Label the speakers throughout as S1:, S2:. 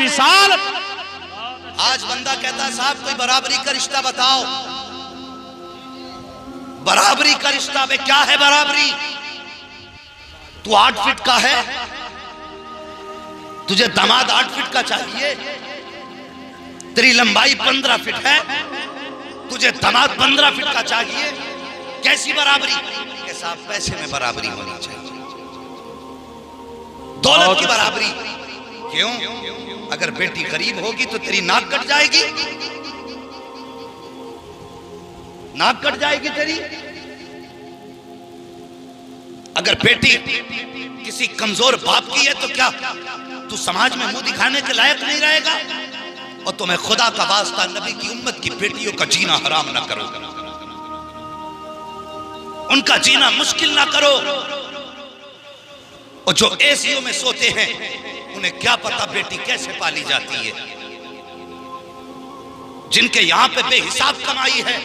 S1: रिसालत।
S2: आज बंदा कहता है साहब कोई बराबरी का रिश्ता बताओ। बराबरी का रिश्ता में क्या है बराबरी? तू 8 फीट का है, तुझे दामाद 8 फीट का चाहिए। तेरी लंबाई 15 फीट है, तुझे दामाद 15 फीट का चाहिए। कैसी बराबरी? के साहब पैसे में बराबरी होनी चाहिए, दौलत की बराबरी। क्यों? अगर बेटी गरीब होगी तो तेरी नाक कट जाएगी, नाक कट जाएगी तेरी। अगर बेटी किसी कमजोर बाप की है तो क्या तू समाज में मुंह दिखाने के लायक नहीं रहेगा? और तुम्हें खुदा का वास्ता नबी की उम्मत की बेटियों का जीना हराम ना करो, उनका जीना मुश्किल ना करो। और जो एसीओ में सोते हैं उन्हें क्या पता बेटी कैसे पाली जाती है। जिनके यहां पे बेहिसाब कमाई है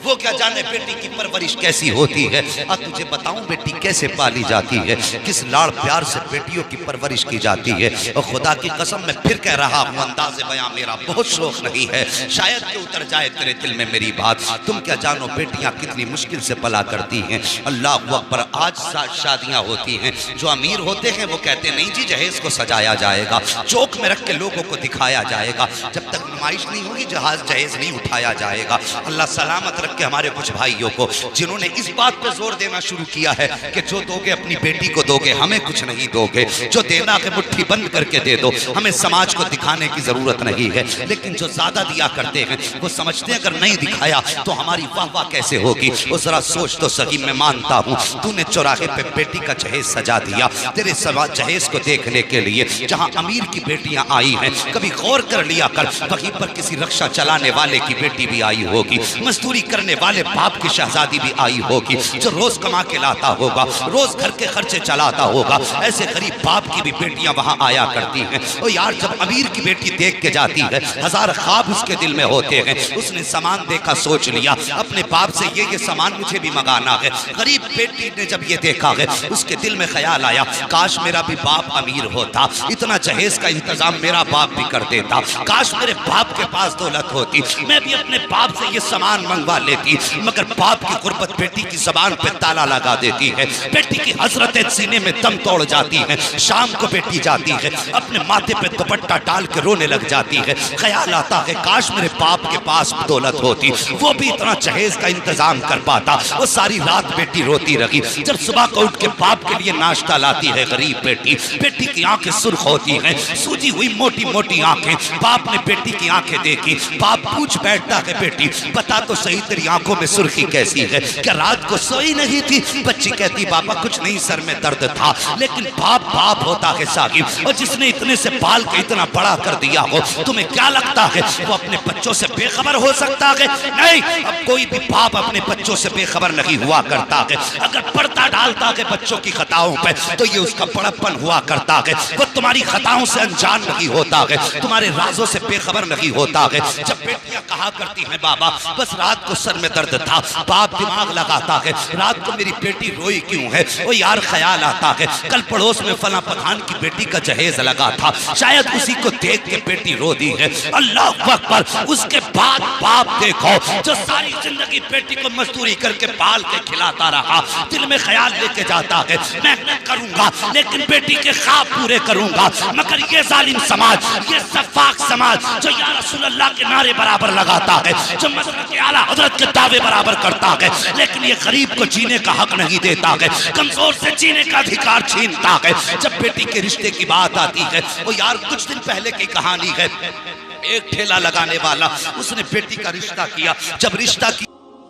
S2: वो क्या जाने बेटी की परवरिश कैसी होती है। अब तुझे बताऊं बेटी कैसे पाली जाती है, किस लाड़ प्यार से बेटियों की परवरिश की जाती है। और खुदा की कसम मैं फिर कह रहा हूं, अंदाज़े बयां मेरा बहुत शौक नहीं है, शायद कि उतर जाए तेरे दिल में मेरी बात। तुम क्या जानो बेटियां कितनी मुश्किल से पला करती हैं। अल्लाह अकबर। आज शादियां होती हैं, जो अमीर होते हैं वो कहते नहीं जी जहेज को सजाया जाएगा, चौक में रख के लोगों को दिखाया जाएगा। जब तक नुमाइश नहीं होगी जहेज नहीं उठाया जाएगा। अल्लाह सलामत के हमारे कुछ भाइयों को जिन्होंने इस बात पे जोर देना शुरू किया है कि जो दोगे अपनी बेटी को दोगे, हमें कुछ नहीं दोगे। जो देना है मुट्ठी बंद करके दे दो, हमें समाज को दिखाने की जरूरत नहीं है। लेकिन जो ज्यादा दिया करते हैं वो समझते हैं अगर नहीं दिखाया तो हमारी वाह वाह कैसे होगी। वो जरा सोच तो सही। मैं मानता हूँ तूने चौराहे पे बेटी का जहेज सजा दिया, तेरे जहेज को देखने के लिए जहाँ अमीर की बेटियां आई हैं, कभी गौर कर लिया कर वहीं पर किसी रक्षा चलाने वाले की बेटी भी आई होगी, मजदूरी करने वाले बाप की शहजादी भी आई होगी, जो रोज कमा के लाता होगा, रोज घर के खर्चे चलाता होगा। ऐसे गरीब बाप की भी बेटियां वहां आया करती हैं। और यार जब अमीर की बेटी देख के जाती है, हजार ख्वाब उसके दिल में होते हैं। उसने सामान देखा, सोच लिया अपने बाप से ये सामान मुझे भी मंगाना है। गरीब बेटी ने जब ये देखा है, उसके दिल में ख्याल आया काश मेरा भी बाप अमीर होता, इतना जहेज का इंतजाम मेरा बाप भी कर देता। काश मेरे बाप के पास दौलत होती, मैं भी अपने बाप से ये सामान मंगवा लेती। मगर बाप की गुर्बत बेटी की जबान पे ताला लगा देती है, बेटी की हसरतें सीने में दम तोड़ जाती हैं। शाम को बेटी जाती है, अपने माथे पे दुपट्टा डाल के रोने लग जाती है। ख्याल आता है काश मेरे बाप के पास दौलत होती, वो भी इतना जहेज का इंतजाम कर पाता। वो सारी रात बेटी रोती रही। जब सुबह को उठ के बाप के लिए नाश्ता लाती है गरीब बेटी, बेटी की आंखें सुर्ख होती हैं, सूजी हुई मोटी मोटी आंखें। बाप ने बेटी की आंखें देखी, बाप पूछ बैठता है बेटी बता तो सही तेरी आंखों में सुर्खी कैसी है, क्या रात को सोई नहीं थी? बच्ची कहती बाबा कुछ नहीं, सर में दर्द था। लेकिन बाप बाप होता है साहिब, और जिसने इतने से पाल के इतना बड़ा कर दिया हो, तुम्हें क्या लगता है वो अपने बच्चों से बेखबर हो सकता है? नहीं, अब कोई भी बाप अपने बच्चों से बेखबर नहीं हुआ करता है। अगर पर्दा डालता है बच्चों की खताओं पे तो ये उसका बड़प्पन हुआ करता है। वो तुम्हारी खताओं से अनजान नहीं होता है, तुम्हारे राजों से बेखबर नहीं होता है। जब बेटियां कहा करती हैं बाबा बस रात को सर में दर्द था, बाप दिमाग लगाता है रात को मेरी बेटी रोई क्यों है। वो यार ख्याल आता है कल पड़ोस में फला पठान की बेटी का जहेज लगा था, शायद उसी को देख के बेटी रो दी है। अल्लाह अकबर। उसके बाद बाप देखो जो सारी जिंदगी बेटी को मजदूरी करके पाल के खिलाता रहा, दिल में ख्याल लेके जाता है मेहनत करूंगा लेकिन बेटी के ख्वाब पूरे करूंगा। मगर ये जालिम समाज, ये सफाक समाज जो या रसूल अल्लाह के नारे बराबर लगाता है, जो मदद के आला हजरत के दावे बराबर करता है, लेकिन ये गरीब को जीने का हक नहीं देता है, कमजोर से जीने का अधिकार छीनता है। जब बेटी के रिश्ते की बात आती है, वो यार कुछ दिन पहले की कहानी है, एक ठेला लगाने वाला उसने बेटी का रिश्ता किया। जब रिश्ता किया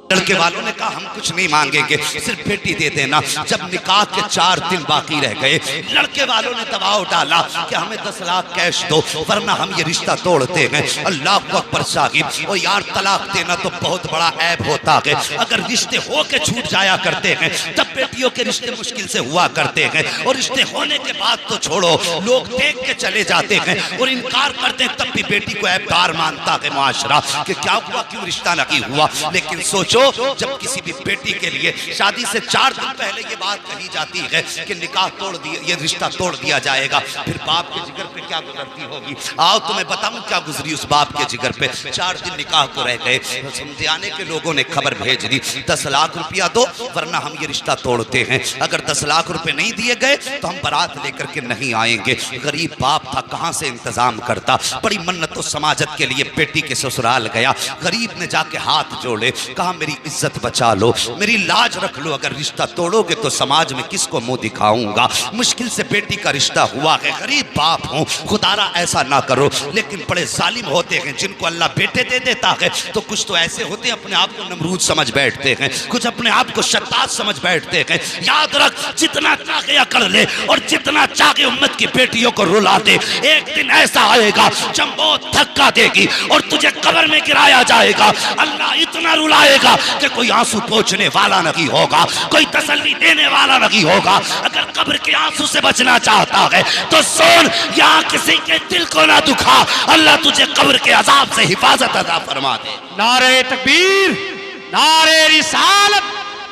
S2: लड़के वालों ने कहा हम कुछ नहीं मांगेंगे, सिर्फ बेटी दे देना। जब निकाह के 4 दिन बाकी रह गए, लड़के वालों ने दबाव डाला कि हमें 10 लाख कैश दो वरना हम ये रिश्ता तोड़ते हैं। अल्लाह अकबर साहिब। और यार तलाक देना तो बहुत बड़ा ऐब होता है। अगर रिश्ते हो के छूट जाया करते हैं तब बेटियों के रिश्ते मुश्किल से हुआ करते हैं, और रिश्ते होने के बाद तो छोड़ो, लोग देख के चले जाते हैं और इनकार करते हैं, तब भी बेटी को ऐबदार मानता है मुआशरा कि क्या हुआ, क्यों रिश्ता नहीं हुआ। लेकिन सोचो, जब किसी भी बेटी के लिए शादी से 4 दिन पहले ये बात कही जाती है कि निकाह तोड़ दिया, ये रिश्ता तोड़ दिया जाएगा, फिर बाप के जिगर पे क्या गुजरती होगी। आओ तुम्हें बताऊं क्या गुजरी उस बाप के जिगर पे। 4 दिन निकाह को रह गए, समझाने के लोगों ने खबर भेज दी 10 लाख रुपया दो वरना हम ये रिश्ता तोड़ते हैं। अगर 10 लाख रुपए नहीं दिए गए तो हम बारात लेकर के नहीं आएंगे। गरीब बाप था, कहां से इंतजाम करता। बड़ी मन्नतों समाजत के लिए बेटी के ससुराल गया। गरीब ने जाके हाथ जोड़े, कहा मेरी इज्जत बचा लो, मेरी लाज रख लो, अगर रिश्ता तोड़ोगे तो समाज में किसको मुंह दिखाऊंगा। मुश्किल से बेटी का रिश्ता हुआ है, गरीब बाप हूं, खुदारा ऐसा ना करो। लेकिन बड़े जालिम होते हैं, जिनको अल्लाह बेटे दे देता है तो कुछ तो ऐसे होते हैं अपने आप को नमरूद समझ बैठते हैं, कुछ अपने आप को शत्ताज समझ बैठते हैं। याद रख, जितना चाहे कर ले और जितना चाहे उम्मत की बेटियों को रुला दे, एक दिन ऐसा आएगा जब मौत धक्का देगी और तुझे कब्र में गिराया जाएगा। अल्लाह इतना रुलाएगा कि कोई आंसू पोंछने वाला नहीं होगा, कोई तसल्ली देने वाला नहीं होगा। अगर कब्र के आंसू से बचना चाहता है तो सुन, यहाँ किसी के दिल को ना दुखा, अल्लाह तुझे कब्र के अजाब से हिफाजत अता फरमा दे।
S1: नारे तकबीर, नारे रिसालत,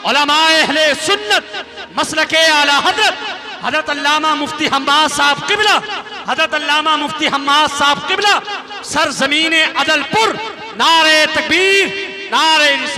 S1: उलमाए अहले सुन्नत, मसलके आला हज़रत अल्लामा मुफ्ती हम्माद साहब क़िबला, हज़रत अल्लामा मुफ्ती हम्माद साहब क़िबला, सरज़मीन अदलपुर। नारे तकबीर, नारे रिसालत।